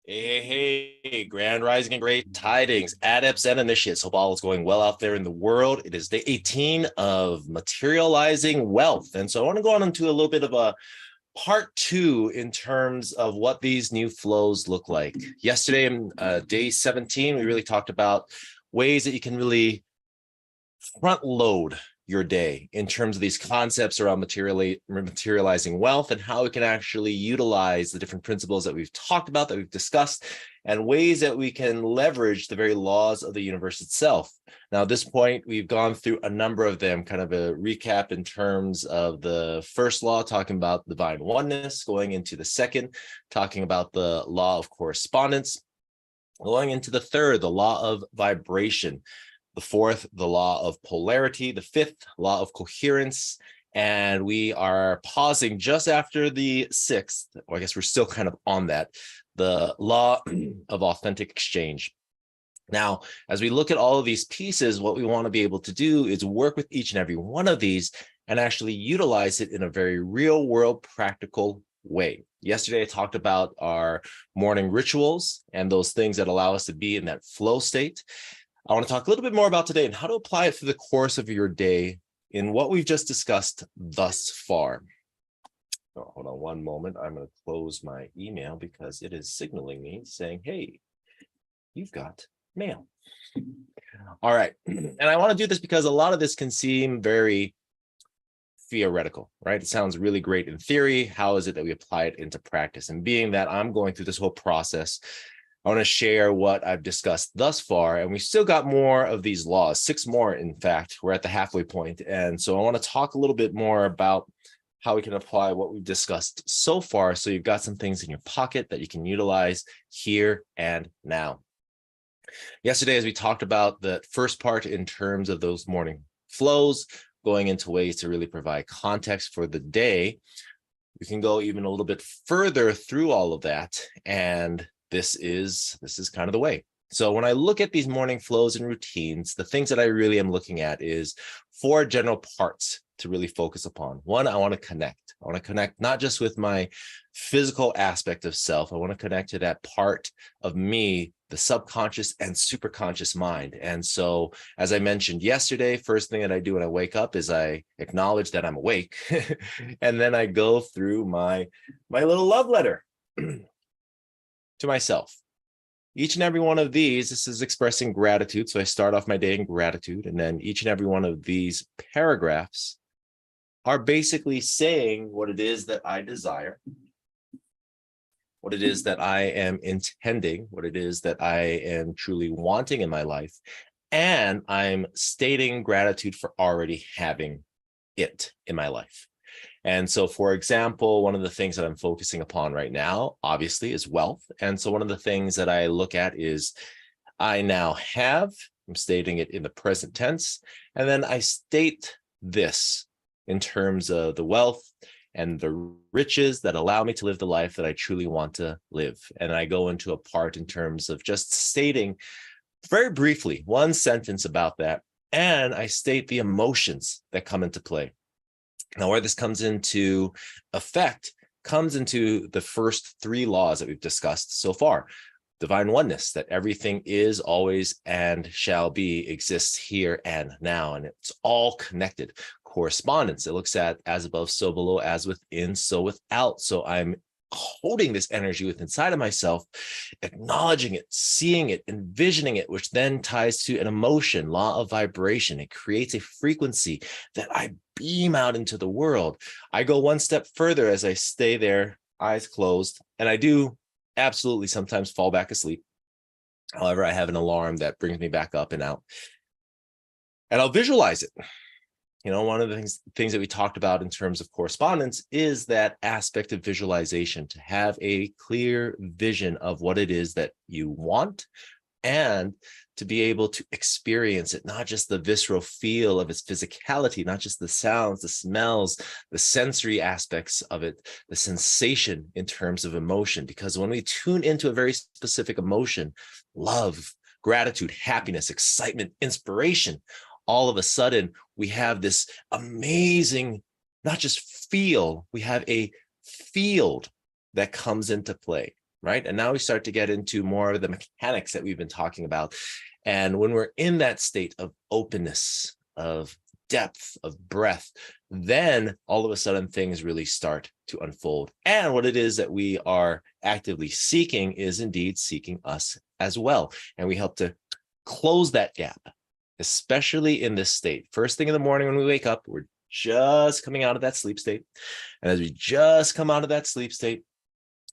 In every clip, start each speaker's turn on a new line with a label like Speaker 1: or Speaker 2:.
Speaker 1: Hey, grand rising and great tidings, adepts and initiates. Hope all is going well out there in the world. It is day 18 of Materializing Wealth. And so I want to go on into a little bit of a part two in terms of what these new flows look like. Yesterday, in day 17, we really talked about ways that you can really front load your day in terms of these concepts around materializing wealth and how we can actually utilize the different principles that we've talked about, that we've discussed, and ways that we can leverage the very laws of the universe itself. Now, at this point, we've gone through a number of them, kind of a recap in terms of the first law, talking about divine oneness, going into the second, talking about the law of correspondence, going into the third, the law of vibration, the fourth, the law of polarity, the fifth, law of coherence, and we are pausing just after the sixth, or I guess we're still kind of on that, the law of authentic exchange. Now, as we look at all of these pieces, what we want to be able to do is work with each and every one of these and actually utilize it in a very real world, practical way. Yesterday, I talked about our morning rituals and those things that allow us to be in that flow state. I want to talk a little bit more about today and how to apply it through the course of your day in what we've just discussed thus far. Oh, hold on one moment. I'm going to close my email because it is signaling me saying, hey, you've got mail. All right. And I want to do this because a lot of this can seem very theoretical, right? It sounds really great in theory. How is it that we apply it into practice? And being that I'm going through this whole process, I want to share what I've discussed thus far, and we still got more of these laws, 6 more, in fact. We're at the halfway point. And so I want to talk a little bit more about how we can apply what we've discussed so far. So you've got some things in your pocket that you can utilize here and now. Yesterday, as we talked about the first part in terms of those morning flows, going into ways to really provide context for the day, we can go even a little bit further through all of that. And this is kind of the way. So when I look at these morning flows and routines, the things that I really am looking at is 4 general parts to really focus upon. One, I want to connect. I want to connect not just with my physical aspect of self. I want to connect to that part of me, the subconscious and superconscious mind. And so, as I mentioned yesterday, first thing that I do when I wake up is I acknowledge that I'm awake. And then I go through my little love letter to myself. Each and every one of these, this is expressing gratitude. So I start off my day in gratitude. And then each and every one of these paragraphs are basically saying what it is that I desire, what it is that I am intending, what it is that I am truly wanting in my life. And I'm stating gratitude for already having it in my life. And so, for example, one of the things that I'm focusing upon right now, obviously, is wealth. And so one of the things that I look at is I now have, I'm stating it in the present tense, and then I state this in terms of the wealth and the riches that allow me to live the life that I truly want to live. And I go into a part in terms of just stating very briefly one sentence about that. And I state the emotions that come into play. Now, where this comes into effect comes into the first 3 laws that we've discussed so far. Divine oneness, that everything is, always, and shall be, exists here and now, and it's all connected. Correspondence, it looks at as above, so below, as within, so without. So I'm holding this energy within inside of myself, acknowledging it, seeing it, envisioning it, which then ties to an emotion, law of vibration. It creates a frequency that I beam out into the world. I go one step further as I stay there, eyes closed, and I do absolutely sometimes fall back asleep. However, I have an alarm that brings me back up and out, and I'll visualize it. You know, one of the things that we talked about in terms of correspondence is that aspect of visualization, to have a clear vision of what it is that you want and to be able to experience it, not just the visceral feel of its physicality, not just the sounds, the smells, the sensory aspects of it, the sensation in terms of emotion. Because when we tune into a very specific emotion, love, gratitude, happiness, excitement, inspiration, all of a sudden we have this amazing, not just feel, we have a field that comes into play, right? And now we start to get into more of the mechanics that we've been talking about. And when we're in that state of openness, of depth, of breath, then all of a sudden things really start to unfold. And what it is that we are actively seeking is indeed seeking us as well. And we help to close that gap, especially in this state. First thing in the morning when we wake up, we're just coming out of that sleep state. And as we just come out of that sleep state,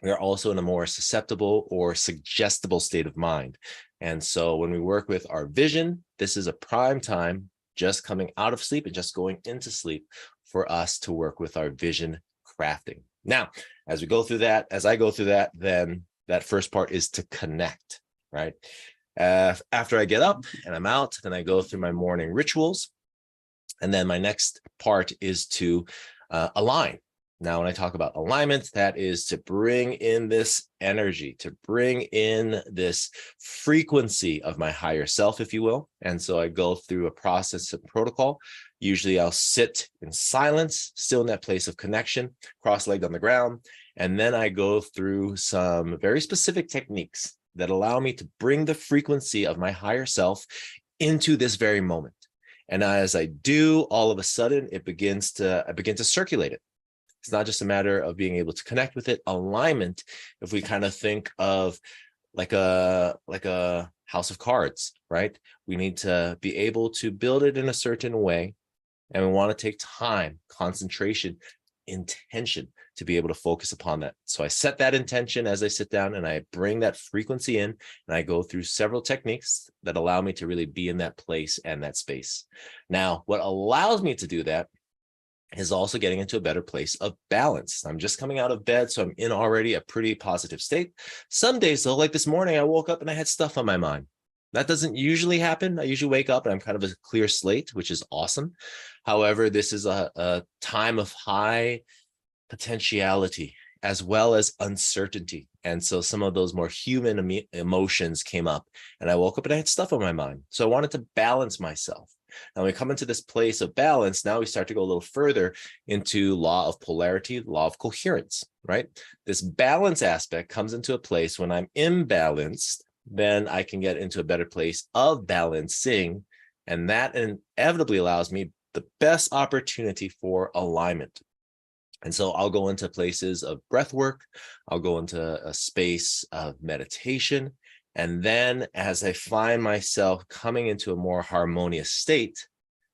Speaker 1: we are also in a more susceptible or suggestible state of mind. And so when we work with our vision, this is a prime time, just coming out of sleep and just going into sleep, for us to work with our vision crafting. Now, as we go through that, as I go through that, then that first part is to connect, right? After I get up and I'm out, then I go through my morning rituals. And then my next part is to align. Now, when I talk about alignment, that is to bring in this energy, to bring in this frequency of my higher self, if you will. And so I go through a process and protocol. Usually I'll sit in silence, still in that place of connection, cross-legged on the ground. And then I go through some very specific techniques that allow me to bring the frequency of my higher self into this very moment. And as I do, all of a sudden, I begin to circulate it. It's not just a matter of being able to connect with it. Alignment, if we kind of think of like a house of cards, right? We need to be able to build it in a certain way. And we want to take time, concentration, intention to be able to focus upon that. So I set that intention as I sit down and I bring that frequency in, and I go through several techniques that allow me to really be in that place and that space. Now, what allows me to do that is also getting into a better place of balance. I'm just coming out of bed, so I'm in already a pretty positive state. Some days, though, like this morning, I woke up and I had stuff on my mind. That doesn't usually happen. I usually wake up and I'm kind of a clear slate, which is awesome. However, this is a time of high potentiality as well as uncertainty. And so some of those more human emotions came up, and I woke up and I had stuff on my mind. So I wanted to balance myself. Now, when we come into this place of balance, now we start to go a little further into law of polarity, law of coherence, right? This balance aspect comes into a place when I'm imbalanced, then I can get into a better place of balancing. And that inevitably allows me the best opportunity for alignment. And so I'll go into places of breath work. I'll go into a space of meditation. And then as I find myself coming into a more harmonious state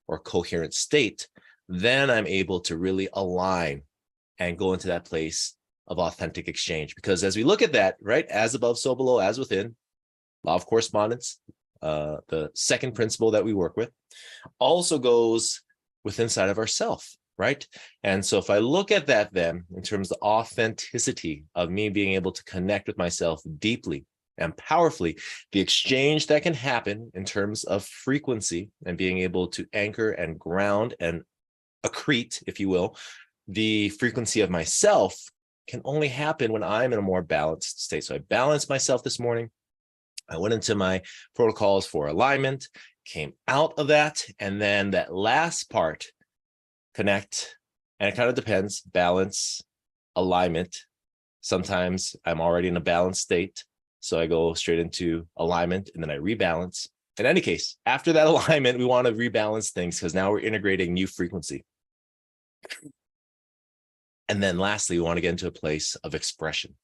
Speaker 1: or coherent state, then I'm able to really align and go into that place of authentic exchange. Because as we look at that, right, as above, so below, as within, law of correspondence, the second principle that we work with, also goes within inside of ourself, right? And so if I look at that then in terms of the authenticity of me being able to connect with myself deeply and powerfully, the exchange that can happen in terms of frequency and being able to anchor and ground and accrete, if you will, the frequency of myself can only happen when I'm in a more balanced state. So I balanced myself this morning. I went into my protocols for alignment, came out of that, and then that last part, connect, and it kind of depends, balance, alignment. Sometimes I'm already in a balanced state, so I go straight into alignment and then I rebalance. In any case, after that alignment, we want to rebalance things because now we're integrating new frequency. And then lastly, we want to get into a place of expression.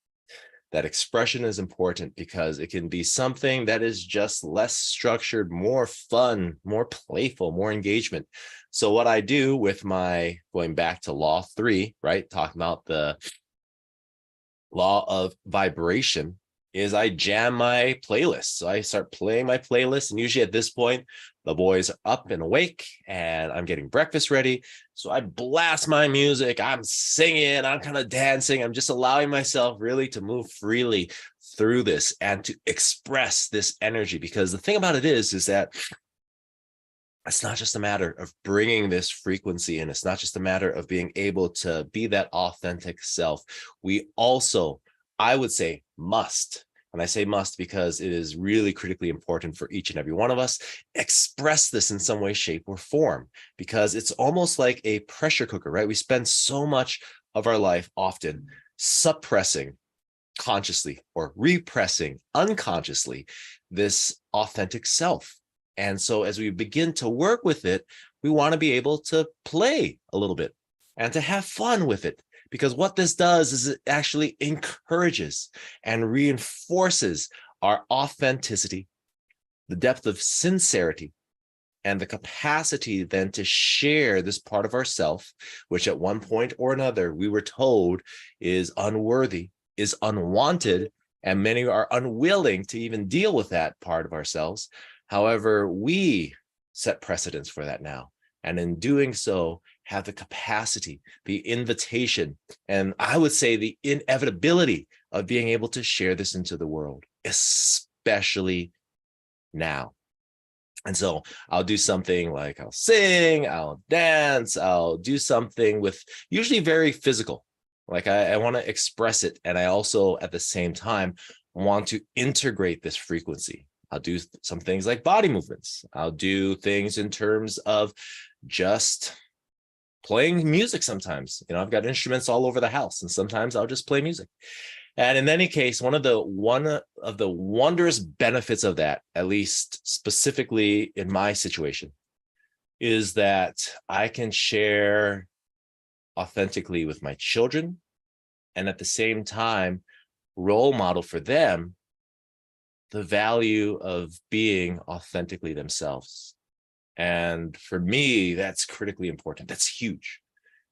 Speaker 1: That expression is important because it can be something that is just less structured, more fun, more playful, more engagement. So what I do with my, going back to law 3, right, talking about the law of vibration, is I jam my playlist. So I start playing my playlist, and usually at this point, the boys are up and awake and I'm getting breakfast ready. So I blast my music, I'm singing, I'm kind of dancing. I'm just allowing myself really to move freely through this and to express this energy. Because the thing about it is that it's not just a matter of bringing this frequency in. It's not just a matter of being able to be that authentic self. We also, I would say, must, and I say must because it is really critically important for each and every one of us, express this in some way, shape, or form, because it's almost like a pressure cooker, right? We spend so much of our life often suppressing consciously or repressing unconsciously this authentic self. And so as we begin to work with it, we want to be able to play a little bit and to have fun with it. Because what this does is it actually encourages and reinforces our authenticity, the depth of sincerity, and the capacity then to share this part of ourself, which at one point or another we were told is unworthy, is unwanted, and many are unwilling to even deal with that part of ourselves. However, we set precedents for that now. And in doing so, have the capacity, the invitation, and I would say the inevitability of being able to share this into the world, especially now. And so I'll do something like I'll sing, I'll dance, I'll do something with usually very physical. Like I want to express it. And I also, at the same time, want to integrate this frequency. I'll do some things like body movements. I'll do things in terms of just playing music sometimes. You know, I've got instruments all over the house, and sometimes I'll just play music. And in any case, one of the wondrous benefits of that, at least specifically in my situation, is that I can share authentically with my children, and at the same time, role model for them the value of being authentically themselves. And for me, that's critically important. That's huge.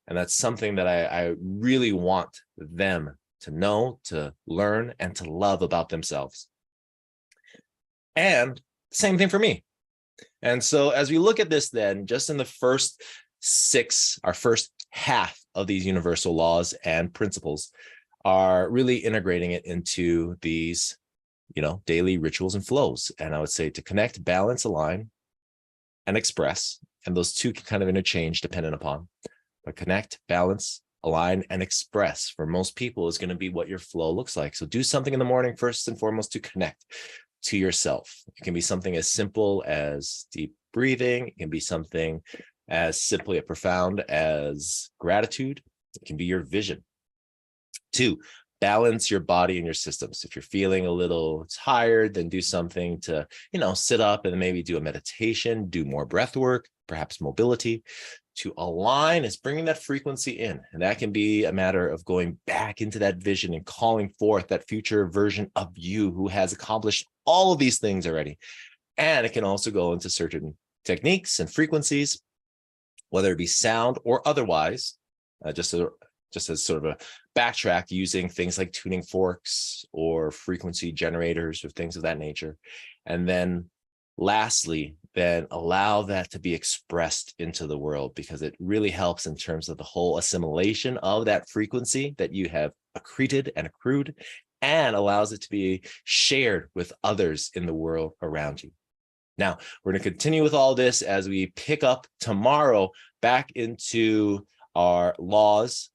Speaker 1: And that's something that I really want them to know, to learn, and to love about themselves. And same thing for me. And so as we look at this then, just in the first our first half of these universal laws and principles are really integrating it into these, daily rituals and flows. And I would say to connect, balance, align, and express. And those two can kind of interchange dependent upon. But connect, balance, align, and express for most people is going to be what your flow looks like. So do something in the morning first and foremost to connect to yourself. It can be something as simple as deep breathing. It can be something as simply and profound as gratitude. It can be your vision. 2, balance your body and your systems. If you're feeling a little tired, then do something to, sit up and maybe do a meditation, do more breath work, perhaps mobility. To align is bringing that frequency in. And that can be a matter of going back into that vision and calling forth that future version of you who has accomplished all of these things already. And it can also go into certain techniques and frequencies, whether it be sound or otherwise, just as sort of a backtrack, using things like tuning forks or frequency generators or things of that nature. And then lastly, then allow that to be expressed into the world, because it really helps in terms of the whole assimilation of that frequency that you have accreted and accrued, and allows it to be shared with others in the world around you. Now, we're going to continue with all this as we pick up tomorrow back into our laws,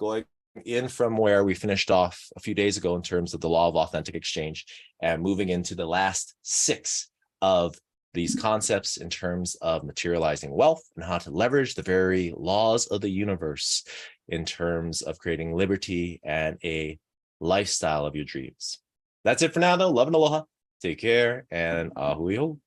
Speaker 1: going in from where we finished off a few days ago in terms of the law of authentic exchange, and moving into the last 6 of these concepts in terms of materializing wealth and how to leverage the very laws of the universe in terms of creating liberty and a lifestyle of your dreams. That's it for now, though. Love and aloha. Take care, and ahui ho.